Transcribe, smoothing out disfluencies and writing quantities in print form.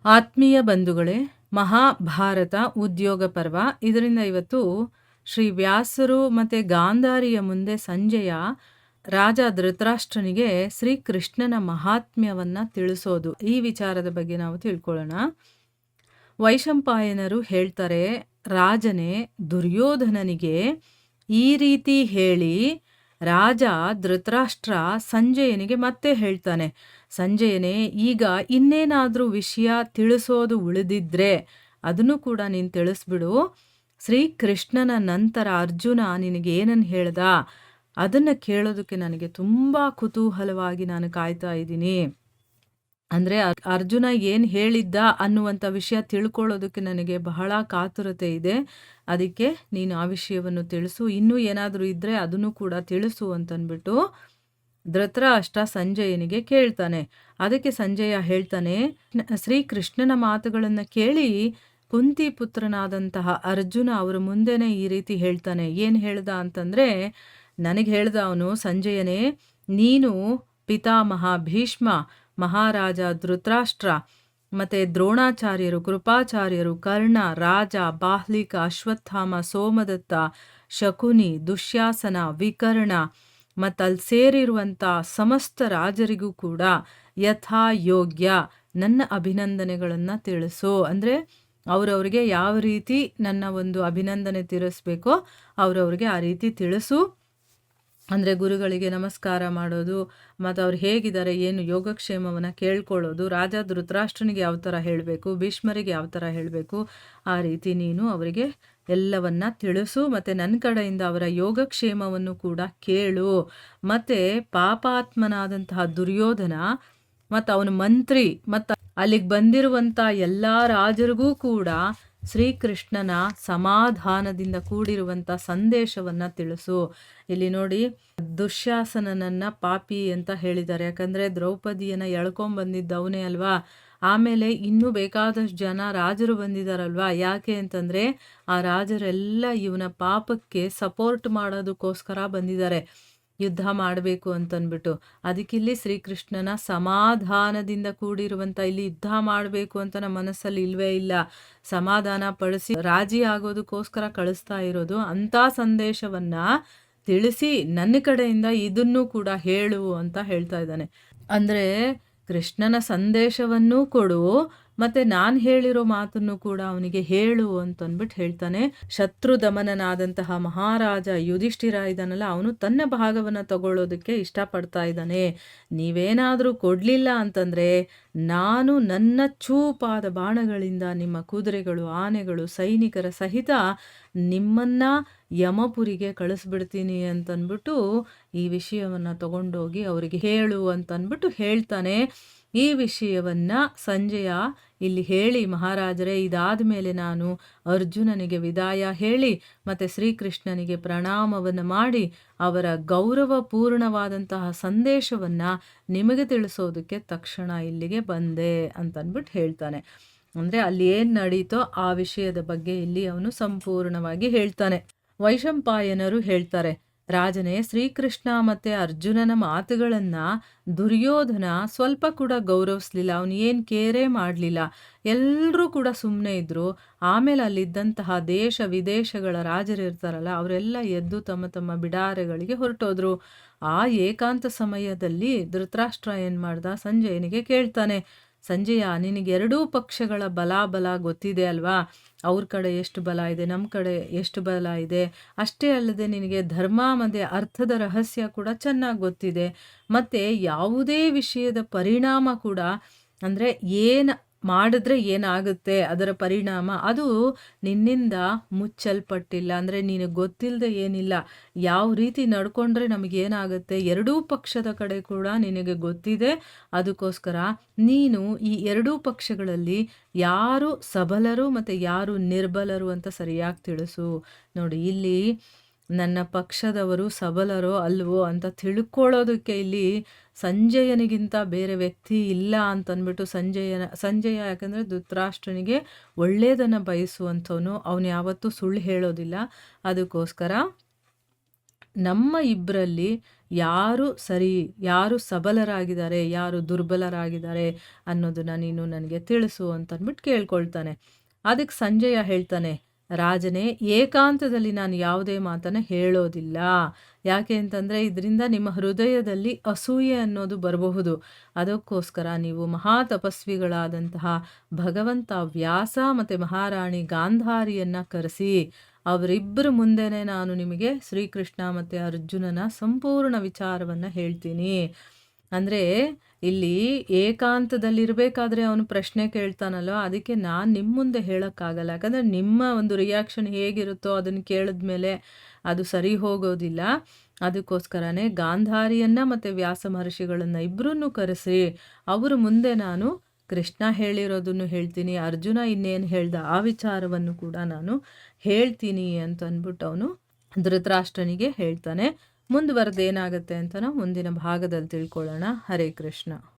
ಆತ್ಮೀಯ ಬಂಧುಗಳೇ, ಮಹಾಭಾರತ ಉದ್ಯೋಗ ಪರ್ವ. ಇದರಿಂದ ಇವತ್ತು ಶ್ರೀ ವ್ಯಾಸರು ಮತ್ತು ಗಾಂಧಾರಿಯ ಮುಂದೆ ಸಂಜಯ ರಾಜ ಧೃತರಾಷ್ಟ್ರನಿಗೆ ಶ್ರೀಕೃಷ್ಣನ ಮಹಾತ್ಮ್ಯವನ್ನು ತಿಳಿಸೋದು, ಈ ವಿಚಾರದ ಬಗ್ಗೆ ನಾವು ತಿಳ್ಕೊಳ್ಳೋಣ. ವೈಶಂಪಾಯನರು ಹೇಳ್ತಾರೆ, ರಾಜನೇ ದುರ್ಯೋಧನನಿಗೆ ಈ ರೀತಿ ಹೇಳಿ ರಾಜ ಧೃತರಾಷ್ಟ್ರ ಸಂಜಯನಿಗೆ ಮತ್ತೆ ಹೇಳ್ತಾನೆ, ಸಂಜಯನೇ, ಈಗ ಇನ್ನೇನಾದರೂ ವಿಷಯ ತಿಳಿಸೋದು ಉಳಿದಿದ್ರೆ ಅದನ್ನು ಕೂಡ ನೀನು ತಿಳಿಸ್ಬಿಡು. ಶ್ರೀಕೃಷ್ಣನ ನಂತರ ಅರ್ಜುನ ನಿನಗೆ ಏನನ್ನು ಹೇಳ್ದ ಅದನ್ನು ಕೇಳೋದಕ್ಕೆ ನನಗೆ ತುಂಬ ಕುತೂಹಲವಾಗಿ ನಾನು ಕಾಯ್ತಾ ಇದ್ದೀನಿ. ಅಂದರೆ ಅರ್ಜುನ ಏನು ಹೇಳಿದ್ದ ಅನ್ನುವಂಥ ವಿಷಯ ತಿಳ್ಕೊಳ್ಳೋದಕ್ಕೆ ನನಗೆ ಬಹಳ ಕಾತುರತೆ ಇದೆ. ಅದಕ್ಕೆ ನೀನು ಆ ವಿಷಯವನ್ನು ತಿಳಿಸು, ಇನ್ನೂ ಏನಾದರೂ ಇದ್ದರೆ ಅದನ್ನು ಕೂಡ ತಿಳಿಸು ಅಂತಂದ್ಬಿಟ್ಟು ಧೃತರಾಷ್ಟ್ರ ಸಂಜಯನಿಗೆ ಕೇಳ್ತಾನೆ. ಅದಕ್ಕೆ ಸಂಜಯ ಹೇಳ್ತಾನೆ, ಶ್ರೀಕೃಷ್ಣನ ಮಾತುಗಳನ್ನು ಕೇಳಿ ಕುಂತಿ ಪುತ್ರನಾದಂತಹ ಅರ್ಜುನ ಅವರ ಮುಂದೆನೇ ಈ ರೀತಿ ಹೇಳ್ತಾನೆ. ಏನು ಹೇಳ್ದ ಅಂತಂದರೆ, ನನಗೆ ಹೇಳ್ದ ಅವನು, ಸಂಜಯನೇ, ನೀನು ಪಿತಾಮಹ ಭೀಷ್ಮ, ಮಹಾರಾಜ ಧೃತರಾಷ್ಟ್ರ ಮತ್ತು ದ್ರೋಣಾಚಾರ್ಯರು, ಕೃಪಾಚಾರ್ಯರು, ಕರ್ಣ, ರಾಜ, ಬಾಹ್ಲಿಕ, ಅಶ್ವತ್ಥಾಮ, ಸೋಮದತ್ತ, ಶಕುನಿ, ದುಶ್ಯಾಸನ, ವಿಕರ್ಣ ಮತ್ತು ಅಲ್ಲಿ ಸೇರಿರುವಂಥ ಸಮಸ್ತ ರಾಜರಿಗೂ ಕೂಡ ಯಥಾ ಯೋಗ್ಯ ನನ್ನ ಅಭಿನಂದನೆಗಳನ್ನು ತಿಳಿಸು. ಅಂದರೆ ಅವರವ್ರಿಗೆ ಯಾವ ರೀತಿ ನನ್ನ ಒಂದು ಅಭಿನಂದನೆ ತಿಳಿಸ್ಬೇಕೋ ಅವರವ್ರಿಗೆ ಆ ರೀತಿ ತಿಳಿಸು. ಅಂದರೆ ಗುರುಗಳಿಗೆ ನಮಸ್ಕಾರ ಮಾಡೋದು, ಮತ್ತು ಅವ್ರು ಹೇಗಿದ್ದಾರೆ, ಏನು ಯೋಗಕ್ಷೇಮವನ್ನು ಕೇಳ್ಕೊಳ್ಳೋದು, ರಾಜ ಧೃತರಾಷ್ಟ್ರನಿಗೆ ಯಾವ ಥರ ಹೇಳಬೇಕು, ಭೀಷ್ಮರಿಗೆ ಯಾವ ಥರ ಹೇಳಬೇಕು, ಆ ರೀತಿ ನೀನು ಅವರಿಗೆ ಎಲ್ಲವನ್ನ ತಿಳಿಸು. ಮತ್ತು ನನ್ನ ಕಡೆಯಿಂದ ಅವರ ಯೋಗಕ್ಷೇಮವನ್ನು ಕೂಡ ಕೇಳು. ಮತ್ತು ಪಾಪಾತ್ಮನಾದಂತಹ ದುರ್ಯೋಧನ ಮತ್ತು ಅವನ ಮಂತ್ರಿ ಮತ್ತು ಅಲ್ಲಿಗೆ ಬಂದಿರುವಂಥ ಎಲ್ಲ ರಾಜರಿಗೂ ಕೂಡ ಶ್ರೀಕೃಷ್ಣನ ಸಮಾಧಾನದಿಂದ ಕೂಡಿರುವಂಥ ಸಂದೇಶವನ್ನು ತಿಳಿಸು. ಇಲ್ಲಿ ನೋಡಿ, ದುಶ್ಯಾಸನನನ್ನು ಪಾಪಿ ಅಂತ ಹೇಳಿದ್ದಾರೆ. ಯಾಕಂದರೆ ದ್ರೌಪದಿಯನ್ನು ಎಳ್ಕೊಂಬಂದಿದ್ದವನೇ ಅಲ್ವಾ. ಆಮೇಲೆ ಇನ್ನೂ ಬೇಕಾದಷ್ಟು ಜನ ರಾಜರು ಬಂದಿದ್ದಾರಲ್ವಾ. ಯಾಕೆ ಅಂತಂದರೆ ಆ ರಾಜರೆಲ್ಲ ಇವನ ಪಾಪಕ್ಕೆ ಸಪೋರ್ಟ್ ಮಾಡೋದಕ್ಕೋಸ್ಕರ ಬಂದಿದ್ದಾರೆ, ಯುದ್ಧ ಮಾಡಬೇಕು ಅಂತಂದ್ಬಿಟ್ಟು. ಅದಕ್ಕಿಲ್ಲಿ ಶ್ರೀಕೃಷ್ಣನ ಸಮಾಧಾನದಿಂದ ಕೂಡಿರುವಂಥ, ಇಲ್ಲಿ ಯುದ್ಧ ಮಾಡಬೇಕು ಅಂತ ನಮ್ಮ ಮನಸ್ಸಲ್ಲಿ ಇಲ್ವೇ ಇಲ್ಲ, ಸಮಾಧಾನ ಪಡಿಸಿ ರಾಜಿ ಆಗೋದಕ್ಕೋಸ್ಕರ ಕಳಿಸ್ತಾ ಇರೋದು. ಅಂಥ ಸಂದೇಶವನ್ನು ತಿಳಿಸಿ ನನ್ನ ಕಡೆಯಿಂದ ಇದನ್ನು ಕೂಡ ಹೇಳು ಅಂತ ಹೇಳ್ತಾ ಇದ್ದಾನೆ. ಅಂದರೆ ಕೃಷ್ಣನ ಸಂದೇಶವನ್ನೂ ಕೊಡು, ಮತ್ತು ನಾನು ಹೇಳಿರೋ ಮಾತನ್ನು ಕೂಡ ಅವನಿಗೆ ಹೇಳು ಅಂತಂದ್ಬಿಟ್ಟು ಹೇಳ್ತಾನೆ. ಶತ್ರು ದಮನನಾದಂತಹ ಮಹಾರಾಜ ಯುಧಿಷ್ಠಿರ ಇದ್ದಾನಲ್ಲ, ಅವನು ತನ್ನ ಭಾಗವನ್ನು ತಗೊಳ್ಳೋದಕ್ಕೆ ಇಷ್ಟಪಡ್ತಾ ಇದ್ದಾನೆ. ನೀವೇನಾದರೂ ಕೊಡಲಿಲ್ಲ ಅಂತಂದರೆ ನಾನು ನನ್ನ ಚೂಪಾದ ಬಾಣಗಳಿಂದ ನಿಮ್ಮ ಕುದುರೆಗಳು, ಆನೆಗಳು, ಸೈನಿಕರ ಸಹಿತ ನಿಮ್ಮನ್ನು ಯಮಪುರಿಗೆ ಕಳಿಸ್ಬಿಡ್ತೀನಿ ಅಂತಂದ್ಬಿಟ್ಟು ಈ ವಿಷಯವನ್ನು ತಗೊಂಡೋಗಿ ಅವರಿಗೆ ಹೇಳು ಅಂತಂದ್ಬಿಟ್ಟು ಹೇಳ್ತಾನೆ. ಈ ವಿಷಯವನ್ನು ಸಂಜಯ ಇಲ್ಲಿ ಹೇಳಿ, ಮಹಾರಾಜರೇ, ಇದಾದ ಮೇಲೆ ನಾನು ಅರ್ಜುನನಿಗೆ ವಿದಾಯ ಹೇಳಿ ಮತ್ತು ಶ್ರೀಕೃಷ್ಣನಿಗೆ ಪ್ರಣಾಮವನ್ನು ಮಾಡಿ ಅವರ ಗೌರವಪೂರ್ಣವಾದಂತಹ ಸಂದೇಶವನ್ನು ನಿಮಗೆ ತಿಳಿಸೋದಕ್ಕೆ ತಕ್ಷಣ ಇಲ್ಲಿಗೆ ಬಂದೆ ಅಂತಂದ್ಬಿಟ್ಟು ಹೇಳ್ತಾನೆ. ಅಂದರೆ ಅಲ್ಲಿ ಏನು ನಡೀತೋ ಆ ವಿಷಯದ ಬಗ್ಗೆ ಇಲ್ಲಿ ಅವನು ಸಂಪೂರ್ಣವಾಗಿ ಹೇಳ್ತಾನೆ. ವೈಶಂಪಾಯನರು ಹೇಳ್ತಾರೆ, ರಾಜನೇ, ಶ್ರೀಕೃಷ್ಣ ಮತ್ತು ಅರ್ಜುನನ ಮಾತುಗಳನ್ನು ದುರ್ಯೋಧನ ಸ್ವಲ್ಪ ಕೂಡ ಗೌರವಿಸ್ಲಿಲ್ಲ. ಅವನು ಏನು ಕೇರೇ ಮಾಡಲಿಲ್ಲ. ಎಲ್ಲರೂ ಕೂಡ ಸುಮ್ಮನೆ ಇದ್ದರು. ಆಮೇಲೆ ಅಲ್ಲಿದ್ದಂತಹ ದೇಶ ವಿದೇಶಗಳ ರಾಜರಿರ್ತಾರಲ್ಲ, ಅವರೆಲ್ಲ ಎದ್ದು ತಮ್ಮ ತಮ್ಮ ಬಿಡಾರಗಳಿಗೆ ಹೊರಟೋದ್ರು. ಆ ಏಕಾಂತ ಸಮಯದಲ್ಲಿ ಧೃತರಾಷ್ಟ್ರ ಏನು ಮಾಡ್ದ, ಸಂಜಯನಿಗೆ ಕೇಳ್ತಾನೆ, ಸಂಜಯ, ನಿನಗೆ ಎರಡೂ ಪಕ್ಷಗಳ ಬಲ ಗೊತ್ತಿದೆ ಅಲ್ವಾ. ಅವ್ರ ಕಡೆ ಎಷ್ಟು ಬಲ ಇದೆ, ನಮ್ಮ ಕಡೆ ಎಷ್ಟು ಬಲ ಇದೆ. ಅಷ್ಟೇ ಅಲ್ಲದೆ ನಿನಗೆ ಧರ್ಮ ಮತ್ತು ಅರ್ಥದ ರಹಸ್ಯ ಕೂಡ ಚೆನ್ನಾಗಿ ಗೊತ್ತಿದೆ. ಮತ್ತು ಯಾವುದೇ ವಿಷಯದ ಪರಿಣಾಮ ಕೂಡ, ಅಂದರೆ ಏನು ಮಾಡಿದ್ರೆ ಏನಾಗುತ್ತೆ ಅದರ ಪರಿಣಾಮ, ಅದು ನಿನ್ನಿಂದ ಮುಚ್ಚಲ್ಪಟ್ಟಿಲ್ಲ. ಅಂದರೆ ನಿನಗೆ ಗೊತ್ತಿಲ್ಲದೆ ಏನಿಲ್ಲ. ಯಾವ ರೀತಿ ನಡ್ಕೊಂಡ್ರೆ ನಮಗೇನಾಗುತ್ತೆ ಎರಡೂ ಪಕ್ಷದ ಕಡೆ ಕೂಡ ನಿನಗೆ ಗೊತ್ತಿದೆ. ಅದಕ್ಕೋಸ್ಕರ ನೀನು ಈ ಎರಡೂ ಪಕ್ಷಗಳಲ್ಲಿ ಯಾರು ಸಬಲರು ಮತ್ತು ಯಾರು ನಿರ್ಬಲರು ಅಂತ ಸರಿಯಾಗಿ ತಿಳಿಸು. ನೋಡಿ, ಇಲ್ಲಿ ನನ್ನ ಪಕ್ಷದವರು ಸಬಲರೋ ಅಲ್ವೋ ಅಂತ ತಿಳ್ಕೊಳ್ಳೋದಕ್ಕೆ ಇಲ್ಲಿ ಸಂಜಯನಿಗಿಂತ ಬೇರೆ ವ್ಯಕ್ತಿ ಇಲ್ಲ ಅಂತಂದ್ಬಿಟ್ಟು ಸಂಜಯ ಯಾಕಂದರೆ ಧೃತರಾಷ್ಟ್ರನಿಗೆ ಒಳ್ಳೆಯದನ್ನು ಬಯಸುವಂಥವನು, ಅವನು ಯಾವತ್ತೂ ಸುಳ್ಳು ಹೇಳೋದಿಲ್ಲ. ಅದಕ್ಕೋಸ್ಕರ ನಮ್ಮ ಇಬ್ಬರಲ್ಲಿ ಯಾರು ಸರಿ, ಯಾರು ಸಬಲರಾಗಿದ್ದಾರೆ, ಯಾರು ದುರ್ಬಲರಾಗಿದ್ದಾರೆ ಅನ್ನೋದನ್ನ ನೀನು ನನಗೆ ತಿಳಿಸು ಅಂತಂದ್ಬಿಟ್ಟು ಕೇಳ್ಕೊಳ್ತಾನೆ. ಅದಕ್ಕೆ ಸಂಜಯ ಹೇಳ್ತಾನೆ, ರಾಜನೇ, ಏಕಾಂತದಲ್ಲಿ ನಾನು ಯಾವುದೇ ಮಾತನ್ನು ಹೇಳೋದಿಲ್ಲ. ಯಾಕೆ ಅಂತಂದರೆ ಇದರಿಂದ ನಿಮ್ಮ ಹೃದಯದಲ್ಲಿ ಅಸೂಯೆ ಅನ್ನೋದು ಬರಬಹುದು. ಅದಕ್ಕೋಸ್ಕರ ನೀವು ಮಹಾ ತಪಸ್ವಿಗಳಾದಂತಹ ಭಗವಂತ ವ್ಯಾಸ ಮತ್ತು ಮಹಾರಾಣಿ ಗಾಂಧಾರಿಯನ್ನು ಕರೆಸಿ ಅವರಿಬ್ಬರ ಮುಂದೆನೇ ನಾನು ನಿಮಗೆ ಶ್ರೀಕೃಷ್ಣ ಮತ್ತು ಅರ್ಜುನನ ಸಂಪೂರ್ಣ ವಿಚಾರವನ್ನು ಹೇಳ್ತೀನಿ. ಅಂದರೆ ಇಲ್ಲಿ ಏಕಾಂತದಲ್ಲಿರಬೇಕಾದ್ರೆ ಅವನು ಪ್ರಶ್ನೆ ಕೇಳ್ತಾನಲ್ಲೋ, ಅದಕ್ಕೆ ನಾನು ನಿಮ್ಮ ಮುಂದೆ ಹೇಳೋಕ್ಕಾಗಲ್ಲ. ಯಾಕಂದರೆ ನಿಮ್ಮ ಒಂದು ರಿಯಾಕ್ಷನ್ ಹೇಗಿರುತ್ತೋ ಅದನ್ನು ಕೇಳಿದ್ಮೇಲೆ ಅದು ಸರಿ ಹೋಗೋದಿಲ್ಲ. ಅದಕ್ಕೋಸ್ಕರನೇ ಗಾಂಧಾರಿಯನ್ನು ಮತ್ತು ವ್ಯಾಸ ಮಹರ್ಷಿಗಳನ್ನು ಇಬ್ಬರನ್ನು ಕರೆಸಿ ಅವರ ಮುಂದೆ ನಾನು ಕೃಷ್ಣ ಹೇಳಿರೋದನ್ನು ಹೇಳ್ತೀನಿ, ಅರ್ಜುನ ಇನ್ನೇನು ಹೇಳ್ದ ಆ ವಿಚಾರವನ್ನು ಕೂಡ ನಾನು ಹೇಳ್ತೀನಿ ಅಂತ ಅಂದ್ಬಿಟ್ಟು ಅವನು ಧೃತರಾಷ್ಟ್ರನಿಗೆ ಹೇಳ್ತಾನೆ. ಮುಂದುವರೆದು ಏನಾಗುತ್ತೆ ಅಂತ ನಾವು ಮುಂದಿನ ಭಾಗದಲ್ಲಿ ತಿಳ್ಕೊಳ್ಳೋಣ. ಹರೇ ಕೃಷ್ಣ.